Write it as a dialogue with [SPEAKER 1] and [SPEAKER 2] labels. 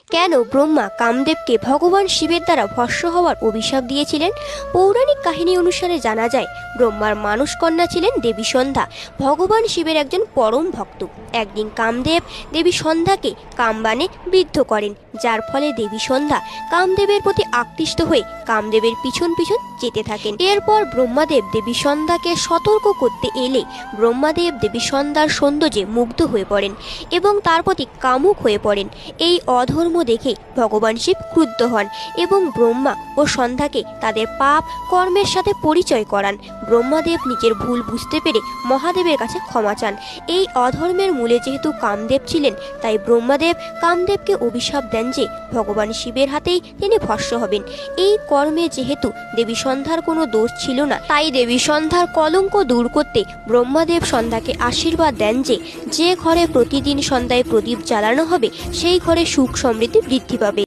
[SPEAKER 1] কেন ব্রহ্মা কামদেবকে ভগবান শিবের দ্বারা ভস্ম হওয়ার অভিশাপ দিয়েছিলেন? পৌরাণিক কাহিনী অনুসারে জানা যায়, ব্রহ্মার মানস কন্যা ছিলেন দেবী সন্ধ্যা, ভগবান শিবের একজন পরম ভক্ত। একদিন কামদেব দেবী সন্ধ্যাকে কামবাণে বিদ্ধ করেন, যার ফলে দেবী সন্ধ্যা কামদেবের প্রতি আকৃষ্ট হয়ে কামদেবের পিছন পিছন যেতে থাকেন। এরপর ব্রহ্মাদেব দেবী সন্ধ্যাকে সতর্ক করতে এলে ব্রহ্মাদেব দেবী সন্ধ্যার সৌন্দর্যে মুগ্ধ হয়ে পড়েন এবং তার প্রতি কামুক হয়ে পড়েন। এই অধর্ম দেখে ভগবান শিব ক্রুদ্ধ হন এবং ব্রহ্মা ও সন্ধ্যাকে তাদের পাপ কর্মের সাথে পরিচয় করান। ব্রহ্মাদেব নিজের ভুল বুঝতে পেরে মহাদেবের কাছে ক্ষমা চান। এই অধর্মের মূলে যেহেতু কামদেব ছিলেন, তাই ব্রহ্মাদেব কামদেবকে অভিশাপ দেন যে ভগবান শিবের হাতেই তিনি ভস্ম হবেন। এই কর্মে যেহেতু দেবী সন্ধ্যার কোনো দোষ ছিল না, তাই দেবী সন্ধ্যার কলঙ্ক দূর করতে ব্রহ্মাদেব সন্ধ্যাকে আশীর্বাদ দেন যে যে ঘরে প্রতিদিন সন্ধ্যায় প্রদীপ জ্বালানো হবে সেই ঘরে সুখ সমৃদ্ধি বৃদ্ধি পাবে।